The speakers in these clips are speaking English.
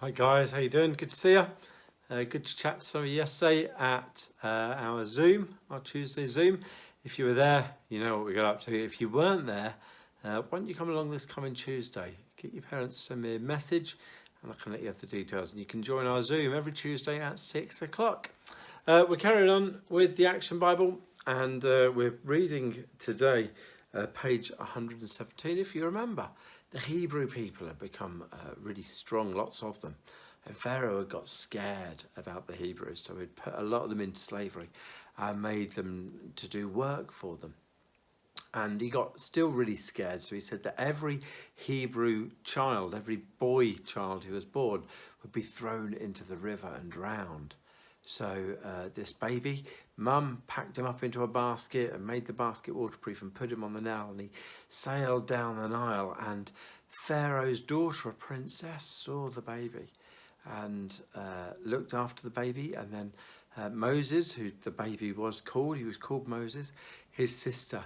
Hi guys, how you doing? Good to see you. Good to chat to some of you yesterday at our Zoom, our Tuesday Zoom. If you were there, you know what we got up to. If you weren't there, why don't you come along this coming Tuesday? Get your parents to send me a message and I can let you have the details. And you can join our Zoom every Tuesday at 6 o'clock. We're carrying on with the Action Bible and we're reading today page 117, if you remember. The Hebrew people had become really strong, lots of them. And Pharaoh had got scared about the Hebrews, so he'd put a lot of them into slavery and made them to do work for them. And he got still really scared, so he said that every Hebrew child, every boy child who was born, would be thrown into the river and drowned. So this baby, mum packed him up into a basket and made the basket waterproof and put him on the Nile, and he sailed down the Nile, and Pharaoh's daughter, a princess, saw the baby and looked after the baby. And then Moses, who the baby was called, he was called Moses, his sister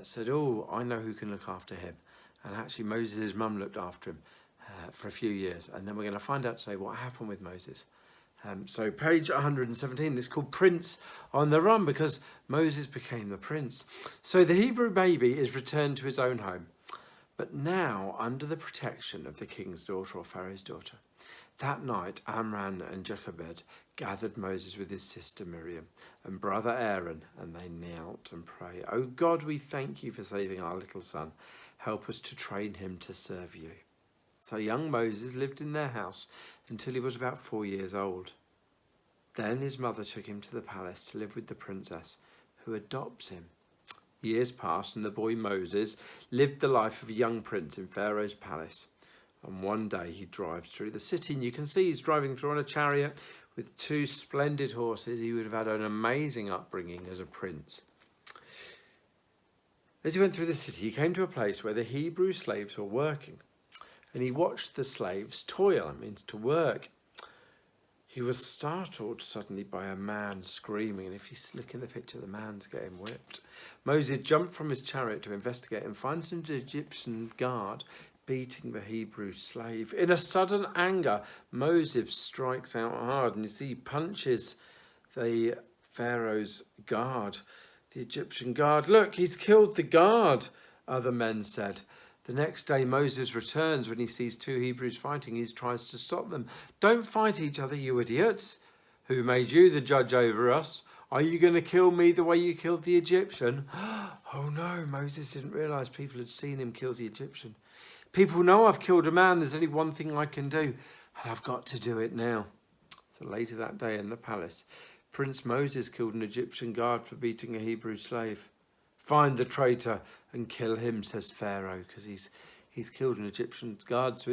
said, "Oh, I know who can look after him." And actually Moses' mum looked after him for a few years. And then we're going to find out today what happened with Moses. So page 117 is called Prince on the Run because Moses became the prince. So the Hebrew baby is returned to his own home, but now under the protection of the king's daughter or Pharaoh's daughter. That night, Amram and Jochebed gathered Moses with his sister Miriam and brother Aaron, and they knelt and prayed. "Oh God, we thank you for saving our little son. Help us to train him to serve you." So young Moses lived in their house until he was about 4 years old. Then his mother took him to the palace to live with the princess, who adopts him. Years passed, and the boy Moses lived the life of a young prince in Pharaoh's palace. And one day he drives through the city, and you can see he's driving through on a chariot with 2 splendid horses. He would have had an amazing upbringing as a prince. As he went through the city, he came to a place where the Hebrew slaves were working. And he watched the slaves toil, it means to work. He was startled suddenly by a man screaming, and if you look in the picture, the man's getting whipped. Moses jumped from his chariot to investigate and finds an Egyptian guard beating the Hebrew slave. In a sudden anger, Moses strikes out hard, and you see he punches the Pharaoh's guard, the Egyptian guard. "Look, he's killed the guard," other men said. The next day, Moses returns. When he sees 2 Hebrews fighting, he tries to stop them. "Don't fight each other, you idiots. Who made you the judge over us? Are you going to kill me the way you killed the Egyptian?" Oh no, Moses didn't realize people had seen him kill the Egyptian. "People know I've killed a man. There's only one thing I can do, and I've got to do it now." So later that day in the palace, Prince Moses killed an Egyptian guard for beating a Hebrew slave. "Find the traitor and kill him," says Pharaoh, because he's killed an Egyptian guard. So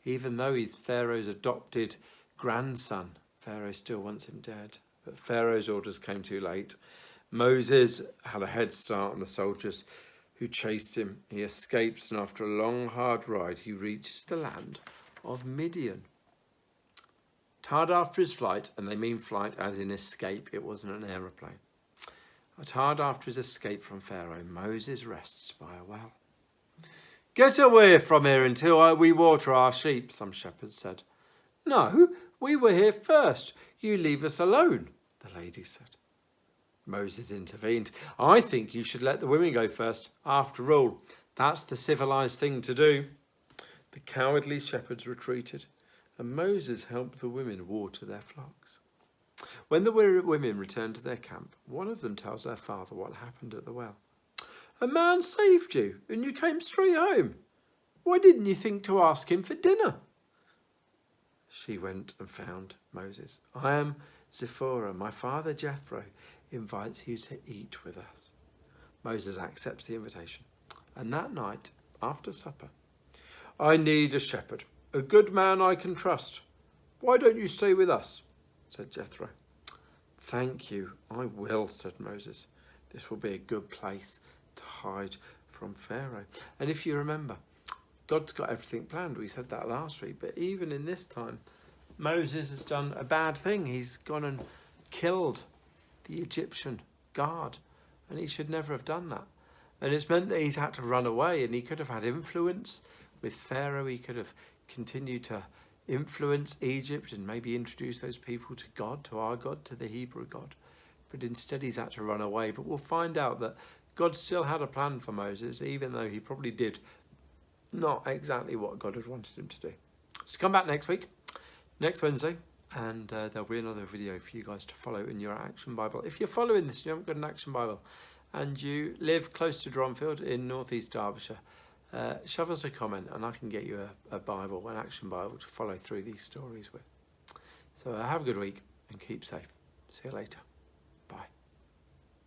even though he's Pharaoh's adopted grandson, Pharaoh still wants him dead. But Pharaoh's orders came too late. Moses had a head start on the soldiers who chased him. He escapes, and after a long, hard ride, he reaches the land of Midian. Tired after his flight, and they mean flight as in escape, it wasn't an aeroplane. Tired after his escape from Pharaoh, Moses rests by a well. "Get away from here until we water our sheep," some shepherds said. "No, we were here first. You leave us alone," the lady said. Moses intervened. "I think you should let the women go first. After all, that's the civilized thing to do." The cowardly shepherds retreated, and Moses helped the women water their flocks. When the women returned to their camp, one of them tells their father what happened at the well. "A man saved you, and you came straight home. Why didn't you think to ask him for dinner?" She went and found Moses. "I am Zipporah. My father Jethro invites you to eat with us." Moses accepts the invitation, and that night, after supper, "I need a shepherd, a good man I can trust. Why don't you stay with us?" said Jethro. "Thank you, I will," said Moses. "This will be a good place to hide from Pharaoh." And if you remember, God's got everything planned. We said that last week. But even in this time, Moses has done a bad thing. He's gone and killed the Egyptian guard. And he should never have done that. And it's meant that he's had to run away, and he could have had influence with Pharaoh. He could have continued to influence Egypt and maybe introduce those people to God, to our God, to the Hebrew God. But instead he's had to run away. But we'll find out that God still had a plan for Moses, even though he probably did not exactly what God had wanted him to do. So come back next week, next Wednesday, and there'll be another video for you guys to follow in your Action Bible. If you're following this and you haven't got an Action Bible and you live close to Dronfield in northeast Derbyshire, shove us a comment and I can get you a Bible, an Action Bible to follow through these stories with. So have a good week and keep safe. See you later.